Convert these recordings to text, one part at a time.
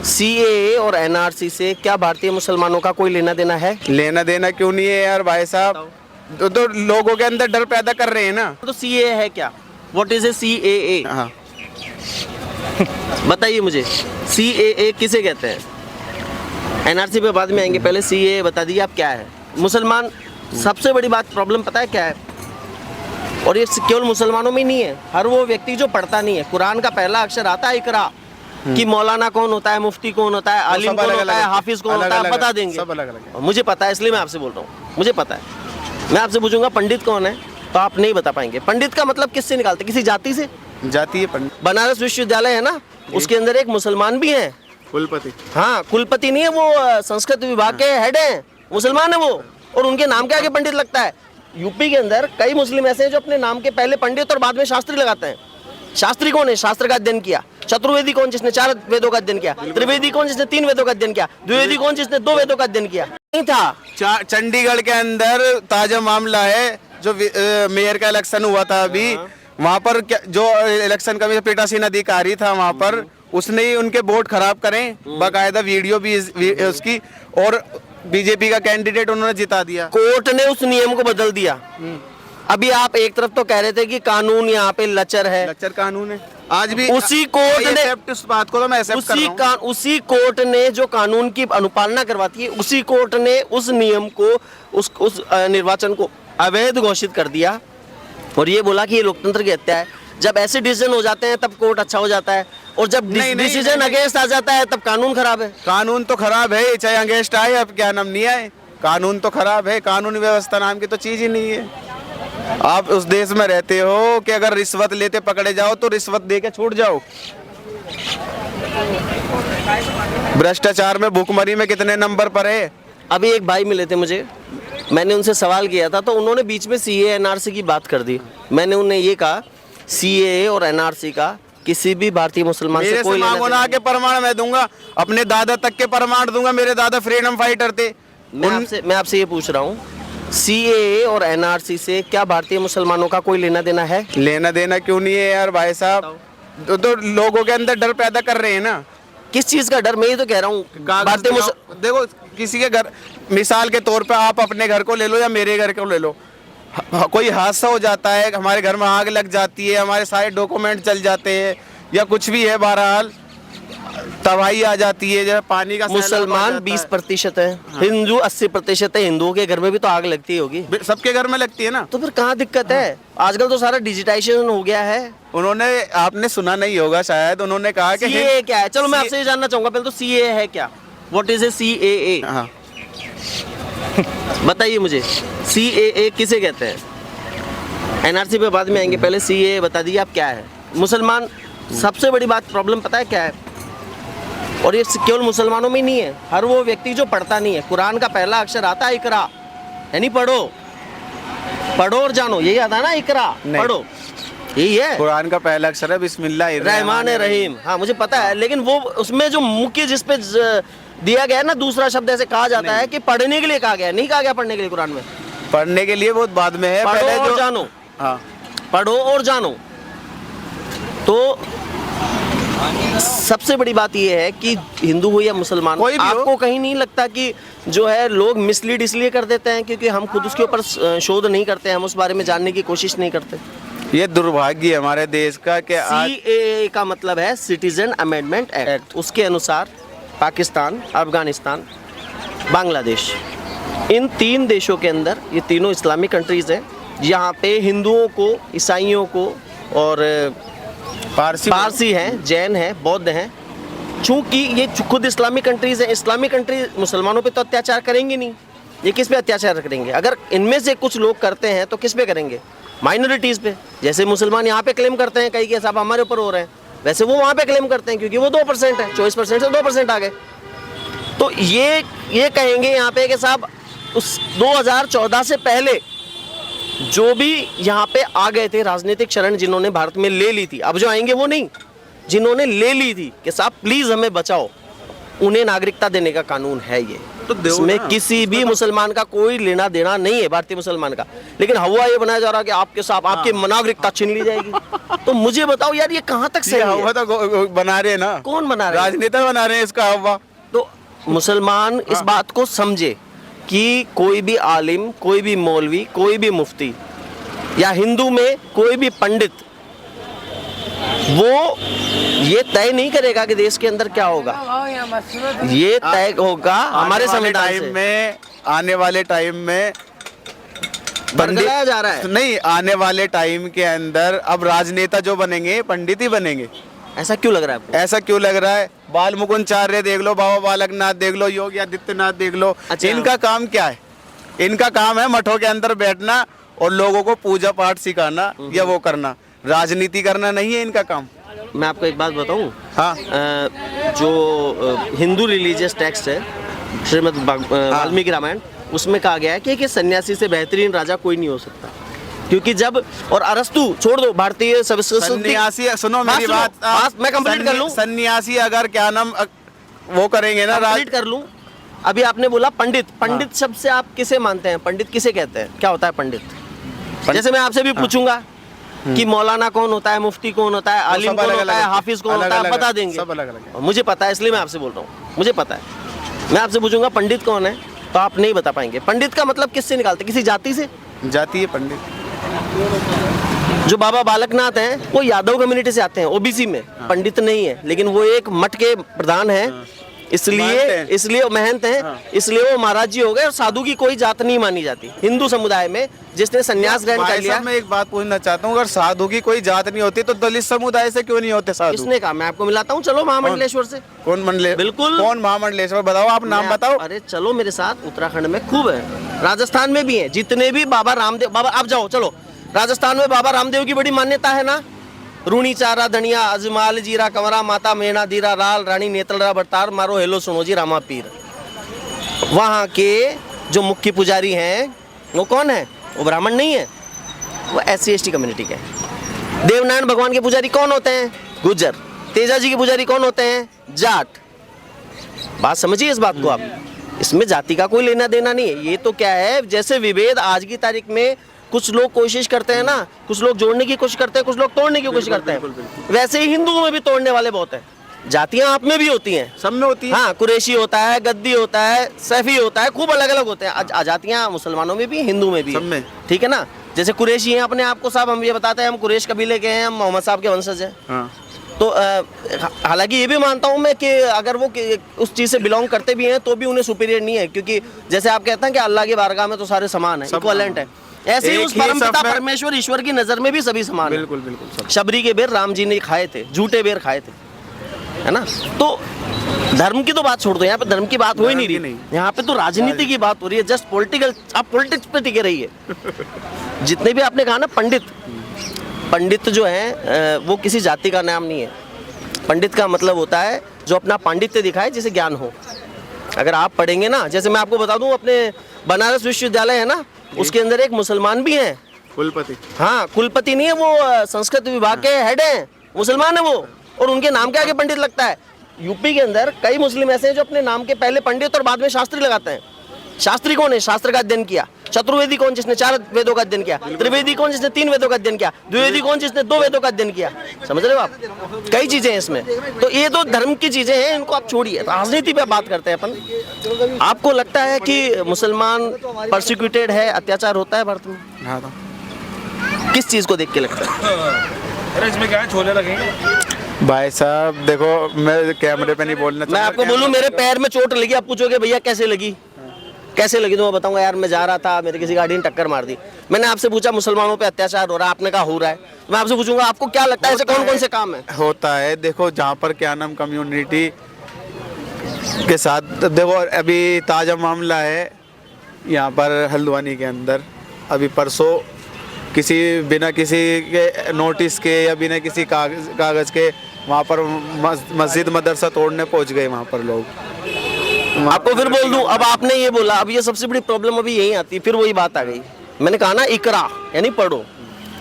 CAA और NRC से क्या भारतीय मुसलमानों का कोई लेना देना है? लेना देना क्यों नहीं है यार भाई साहब, तो लोगों के अंदर डर पैदा कर रहे हैं ना। तो सीएए है क्या? What is a CAA? हाँ, बताइए मुझे, सीएए किसे कहते हैं? एनआरसी पे बाद में आएंगे, पहले सीएए बता दीजिए आप क्या है। मुसलमान, सबसे बड़ी बात प्रॉब्लम पता है क्या है? और ये केवल मुसलमानों में ही नहीं है, हर वो व्यक्ति जो पढ़ता नहीं है। कुरान का पहला अक्षर आता है इकरा, कि मौलाना कौन होता है, मुफ्ती कौन होता है, आलिम कौन होता है, हाफिज कौन होता है, बता देंगे। सब अलग अलग है। मुझे पता है, इसलिए मैं आपसे बोल रहा हूँ, मुझे पता है। मैं आपसे पूछूंगा पंडित कौन है, तो आप नहीं बता पाएंगे। पंडित का मतलब किससे निकालते? किसी जाति से। जाती है पंडित। बनारस विश्वविद्यालय है ना, उसके अंदर एक मुसलमान भी है, कुलपति। हाँ, कुलपति नहीं है वो, संस्कृत विभाग के हेड हैं, मुसलमान है वो, और उनके नाम के आगे पंडित लगता है। यूपी के अंदर कई मुस्लिम ऐसे हैं जो अपने नाम के पहले पंडित और बाद में शास्त्री लगाते हैं। शास्त्री कौन है? शास्त्र का अध्ययन किया। चतुर्वेदी कौन? जिसने 4 वेदों का अध्ययन किया। त्रिवेदी कौन? जिसने 3 वेदों का अध्ययन किया। द्विवेदी कौन? जिसने 2 वेदों का अध्ययन किया। नहीं था। चंडीगढ़ के अंदर ताजा मामला है, जो मेयर का इलेक्शन हुआ था अभी, वहाँ पर जो इलेक्शन कमीशन पीठासीन अधिकारी था वहाँ पर, उसने ही उनके वोट खराब करें, बाकायदा वीडियो भी उसकी, और बीजेपी का कैंडिडेट उन्होंने जिता दिया। कोर्ट ने उस नियम को बदल दिया। अभी आप एक तरफ तो कह रहे थे कि कानून यहाँ पे लचर है, लचर कानून है। आज भी उसी कोर्ट ने उस बात को तो मैं एक्सेप्ट कर रहा हूं। उसी कोर्ट ने जो कानून की अनुपालना करवाती है, उसी कोर्ट ने उस नियम को, उस निर्वाचन को अवैध घोषित कर दिया और ये बोला कि ये लोकतंत्र की हत्या है। जब ऐसे डिसीजन हो जाते हैं तब कोर्ट अच्छा हो जाता है, और जब डिसीजन अगेंस्ट आ जाता है तब कानून खराब है। कानून तो खराब है, चाहे अगेंस्ट आए अब क्या नाम नहीं आए, कानून तो खराब है। कानून व्यवस्था नाम की तो चीज ही नहीं है। आप उस देश में रहते हो कि अगर रिश्वत लेते पकड़े जाओ तो रिश्वत दे के छूट जाओ। भ्रष्टाचार में, भुखमरी में कितने नंबर पर है। अभी एक भाई मिले थे मुझे, मैंने उनसे सवाल किया था तो उन्होंने बीच में सीएए एनआरसी की बात कर दी। मैंने उन्हें ये कहा, सीएए और एनआरसी का किसी भी भारतीय मुसलमान से कोई लेना देना के प्रमाण मैं दूंगा, अपने दादा तक के प्रमाण दूंगा। मेरे दादा फ्रीडम फाइटर थे। मैं आपसे ये पूछ रहा हूँ, सीएए और एनआरसी से क्या भारतीय मुसलमानों का कोई लेना देना है? लेना देना क्यों नहीं है यार भाई साहब, तो लोगों के अंदर डर पैदा कर रहे हैं ना। किस चीज का डर? मैं ये तो कह रहा हूँ, देखो किसी के घर, मिसाल के तौर पे आप अपने घर को ले लो या मेरे घर को ले लो, कोई हादसा हो जाता है, हमारे घर में आग लग जाती है, हमारे सारे डॉक्यूमेंट चल जाते हैं या कुछ भी है, बहरहाल तबाही आ जाती है, जब पानी का मुसलमान 20% है, हिंदू 80% है। हिंदुओं के घर में भी तो आग लगती होगी, सबके घर में लगती है ना। तो फिर कहाँ दिक्कत है? आजकल तो सारा डिजिटाइजेशन हो गया है। उन्होंने, आपने सुना नहीं होगा शायद, उन्होंने कहा कि सीएए क्या है। चलो मैं आपसे ये जानना चाहूंगा, पहले तो सीएए है क्या? What is a CAA? हाँ बताइए मुझे, सीएए किसे कहते हैं? एनआरसी पे बाद में आएंगे, पहले सीएए बता दीजिए आप क्या है। मुसलमान, सबसे बड़ी बात प्रॉब्लम पता है क्या है? और ये केवल मुसलमानों में ही नहीं है, हर वो व्यक्ति जो पढ़ता नहीं है। कुरान का पहला अक्षर आता है इकरा, यानी पढ़ो, पढ़ो और जानो, यही आता है ना इकरा, पढ़ो, यही है। कुरान का पहला अक्षर है बिस्मिल्लाहिर्रहमानिर्रहीम। हाँ मुझे पता है, लेकिन वो उसमें जो मुख्य जिस पे दिया गया है ना, दूसरा शब्द ऐसे कहा जाता है कि पढ़ने के लिए कहा गया है, नहीं कहा गया पढ़ने के लिए कुरान में। पढ़ने के लिए बहुत बाद में है, पहले जो जानो। हाँ, पढ़ो और जानो। तो सबसे बड़ी बात यह है कि हिंदू हो या मुसलमान, आपको कहीं नहीं लगता कि जो है लोग मिसलीड इसलिए कर देते हैं क्योंकि हम खुद उसके ऊपर शोध नहीं करते, हम उस बारे में जानने की कोशिश नहीं करते। ये दुर्भाग्य है हमारे देश का कि सीएए का मतलब है सिटीजन अमेंडमेंट एक्ट। उसके अनुसार पाकिस्तान, अफगानिस्तान, बांग्लादेश, इन 3 देशों के अंदर, ये तीनों इस्लामिक कंट्रीज हैं, यहाँ पे हिंदुओं को, ईसाइयों को और पारसी हैं, जैन हैं, बौद्ध हैं, चूंकि ये खुद इस्लामिक कंट्रीज हैं, इस्लामिक कंट्री मुसलमानों पे तो अत्याचार करेंगे नहीं, ये किस पे अत्याचार करेंगे? अगर इनमें से कुछ लोग करते हैं तो किस पे करेंगे? माइनॉरिटीज़ पे। जैसे मुसलमान यहाँ पे क्लेम करते हैं कई के साहब हमारे ऊपर हो रहे हैं, वैसे वो वहाँ पे क्लेम करते हैं क्योंकि वो 2% है, 24% से 2% आ गए। तो ये कहेंगे यहाँ पे कि साहब उस 2014 से पहले जो भी यहाँ पे आ गए थे राजनीतिक शरण, जिन्होंने भारत में ले ली थी, अब जो आएंगे वो नहीं, जिन्होंने ले ली थी कि साहब प्लीज़ हमें बचाओ, उन्हें नागरिकता देने का कानून है ये। तो दो इसमें ना। किसी भी मुसलमान का कोई लेना देना नहीं है, भारतीय मुसलमान का। लेकिन हवा ये बनाया जा रहा है कि आपके साथ आपकी नागरिकता छीन ली जाएगी। तो मुझे बताओ यार, ये कहाँ तक सही ये है? हवा तो बना रहे हैं ना, कौन बना रहा है? राजनेता बना रहे हैं इसका हवा। तो मुसलमान इस बात को समझे कि कोई भी आलिम, कोई भी मौलवी, कोई भी मुफ्ती या हिंदू में कोई भी पंडित वो ये तय नहीं करेगा कि देश के अंदर क्या होगा। ये तय होगा हमारे संविधान से। आने वाले टाइम में बदलाया जा रहा है। नहीं, आने वाले टाइम के अंदर अब राजनेता जो बनेंगे पंडित ही बनेंगे। ऐसा क्यों लग रहा है आपको? ऐसा क्यों लग रहा है? बाल मुकुंदाचार्य देख लो, बाबा बालकनाथ देख लो, योगी आदित्यनाथ देख लो। अच्छा। इनका काम क्या है? इनका काम है मठों के अंदर बैठना और लोगों को पूजा पाठ सिखाना या वो करना, राजनीति करना नहीं है इनका काम। मैं आपको एक बात बताऊं। हाँ। जो हिंदू रिलीजियस टेक्स्ट है, श्रीमद् वाल्मीकि रामायण, उसमें कहा गया है कि सन्यासी से बेहतरीन राजा कोई नहीं हो सकता। क्योंकि जब और अरस्तु छोड़ दो, भारतीय सन्यासी, सुनो मेरी बात, मैं कंप्लीट कर लूं। सन्यासी अगर क्या नाम वो करेंगे ना, कंप्लीट कर लूं। अभी आपने बोला पंडित, पंडित शब्द से आप किसे मानते हैं? पंडित किसे कहते हैं? क्या होता है पंडित? जैसे मैं आपसे भी पूछूंगा कि मौलाना कौन होता है, मुफ्ती कौन होता है, आलिम कौन होता है, हाफिज कौन होता है, बता देंगे। सब अलग-अलग है। मुझे पता है, इसलिए मैं आपसे बोल रहा हूँ, मुझे पता है। मैं आपसे पूछूंगा पंडित कौन है, तो आप नहीं बता पाएंगे। पंडित का मतलब किससे निकालते? किसी जाति से? जाति है पंडित। जो बाबा बालकनाथ हैं वो यादव कम्युनिटी से आते हैं, ओबीसी में। पंडित नहीं है, लेकिन वो एक मठ के प्रधान हैं, इसलिए महंत हैं, इसलिए वो महाराज जी हो गए। और साधु की कोई जात नहीं मानी जाती हिंदू समुदाय में, जिसने संन्यास ग्रहण कर लिया। मैं एक बात पूछना चाहता हूँ, अगर साधु की कोई जात नहीं होती तो दलित समुदाय से क्यों नहीं होते साधु? किसने कहा? मैं आपको मिलाता हूँ, चलो महामंडलेश्वर से। कौन मंडले? बिल्कुल। कौन महामंडलेश्वर? बताओ, आप नाम बताओ। अरे चलो मेरे साथ, उत्तराखंड में खूब है, राजस्थान में भी है। जितने भी बाबा रामदेव, बाबा आप जाओ, चलो राजस्थान में बाबा रामदेव की बड़ी मान्यता है ना। रूणी चारा धनिया अजमाल जीरा कंवरा माता मेना धीरा लाल रानी नेत्ररा बरतार मारो हेलो सुनो जी रामा पीर। वहाँ के जो मुख्य पुजारी हैं वो कौन है? वो ब्राह्मण नहीं है, वो SC/ST कम्युनिटी के हैं। देवनारायण भगवान के पुजारी कौन होते हैं? गुज्जर। तेजा जी के पुजारी कौन होते हैं? जाट। बात समझिए इस बात को आप, इसमें जाति का कोई लेना देना नहीं है। ये तो क्या है, जैसे विभेद आज की तारीख में कुछ लोग कोशिश करते हैं ना, कुछ लोग जोड़ने की कोशिश करते हैं, कुछ लोग तोड़ने की कोशिश करते हैं, वैसे ही हिंदुओं में भी तोड़ने वाले बहुत हैं। जातियां आप में भी होती हैं, सब में होती है। हाँ, कुरैशी होता है, गद्दी होता है, सैफी होता है, खूब अलग अलग होते हैं। जातियां मुसलमानों में भी, हिंदू में भी, सब में। ठीक है ना। जैसे कुरैशी हैं अपने आप को साहब, हम ये बताते हैं हम कुरैश कबीले के हैं, हम मोहम्मद साहब के वंशज हैं। हाँ। तो हालांकि ये भी मानता हूँ मैं कि अगर वो उस चीज़ से बिलोंग करते भी हैं तो भी उन्हें सुपीरियर नहीं है, क्योंकि जैसे आप कहते हैं कि अल्लाह की बारगाह में तो सारे समान हैं, इक्वलेंट है। ऐसे ही उस परमपिता परमेश्वर ईश्वर की नजर में भी सभी समान हैं। बिल्कुल बिल्कुल। शबरी के बेर राम जी ने खाए थे, झूठे बेर खाए थे, है ना। तो धर्म की तो बात छोड़ दो, यहाँ पे धर्म की बात हो ही नहीं रही, यहाँ पे तो राजनीति की बात हो रही है, जस्ट पॉलिटिकल। आप पॉलिटिक्स पे टिके रहिए। जितने भी आपने कहा ना पंडित जो है वो किसी जाति का नाम नहीं है। पंडित का मतलब होता है जो अपना पांडित्य दिखाए, जिसे ज्ञान हो। अगर आप पढ़ेंगे ना, जैसे मैं आपको बता दूं, अपने बनारस विश्वविद्यालय है ना, उसके अंदर एक मुसलमान भी हैं, कुलपति। हाँ, कुलपति नहीं है वो, संस्कृत विभाग के हेड हैं, मुसलमान है वो, और उनके नाम के आगे पंडित लगता है। यूपी के अंदर कई मुस्लिम ऐसे हैं जो अपने नाम के पहले पंडित और बाद में शास्त्री लगाते हैं। शास्त्री कौन है? शास्त्र का अध्ययन किया। चतुर्वेदी कौन? जिसने 4 वेदों का अध्ययन किया। त्रिवेदी कौन? जिसने 3 वेदों का अध्ययन किया। द्विवेदी कौन? जिसने 2 वेदों का अध्ययन किया। समझ रहे हो आप? कई चीजें हैं इसमें। तो ये तो धर्म की चीजें हैं, इनको आप छोड़िए, राजनीति पे बात करते हैं अपन। आपको लगता है कि मुसलमान परसिक्यूटेड है, अत्याचार होता है भारत में? हाँ। किस चीज को देख के लगता है? अरे इसमें क्या है, छोले लगेंगे भाई साहब देखो, मैं कैमरे पे नहीं बोलना मैं आपको बोलूं, मेरे पैर में चोट लगी, आप पूछोगे भैया कैसे लगी, कैसे लगी, तो मैं बताऊंगा यार मैं जा रहा था, मेरे किसी गाड़ी ने टक्कर मार दी। मैंने आपसे पूछा मुसलमानों पे अत्याचार हो रहा है, आपने कहा हो रहा है। मैं आपसे पूछूंगा आपको क्या लगता है ऐसे कौन कौन से काम है? होता है, देखो जहाँ पर क्या नाम कम्युनिटी के साथ, देखो अभी ताज़ा मामला है यहाँ पर हल्द्वानी के अंदर। अभी परसों बिना किसी के नोटिस के या बिना किसी कागज़ के वहाँ पर मस्जिद मदरसा तोड़ने पहुँच गए वहाँ पर लोग। आपको फिर बोल दूं, अब आपने ये बोला, अब ये सबसे बड़ी प्रॉब्लम अभी यही आती है, फिर वही बात आ गई। मैंने कहा ना इकरा यानी पढ़ो,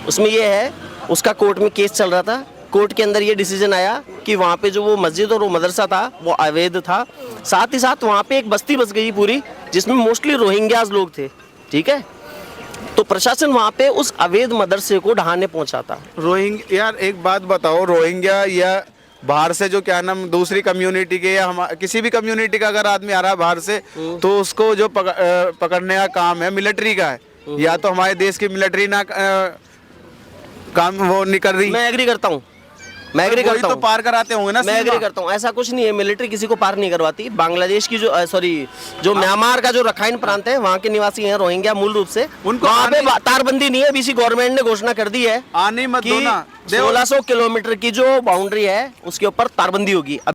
उसमें ये है, उसका कोर्ट में केस चल रहा था, कोर्ट के अंदर ये डिसीजन आया कि वहाँ पे जो वो मस्जिद और वो मदरसा था वो अवैध था। साथ ही साथ वहाँ पे एक बस्ती बस गई पूरी जिसमें मोस्टली रोहिंग्याज लोग थे, ठीक है। तो प्रशासन वहाँ पे उस अवैध मदरसे को ढहाने पहुंचा था। यार एक बात बताओ, रोहिंग्या या बाहर से जो क्या नाम दूसरी कम्युनिटी के या किसी भी कम्युनिटी का अगर आदमी आ रहा है बाहर से, तो उसको जो पकड़ने का काम है मिलिट्री का है, या तो हमारे देश की मिलिट्री ना काम वो नहीं कर रही। मैं एग्री करता हूँ, मैं एग्री वही करता तो हूँ, पार कराते होंगे ना मैं एग्री सीमा। करता हूँ। ऐसा कुछ नहीं है, मिलिट्री किसी को पार नहीं करवाती। बांग्लादेश की जो जो म्यांमार का जो रखाइन प्रांत है वहाँ के निवासी हैं रोहिंग्या मूल रूप से, उनको वहाँ पे आने- तारबंदी नहीं है। बीसी गवर्नमेंट ने घोषणा कर दी है आने मत दो कि ना। 1600 किलोमीटर की जो बाउंड्री है उसके ऊपर तारबंदी होगी।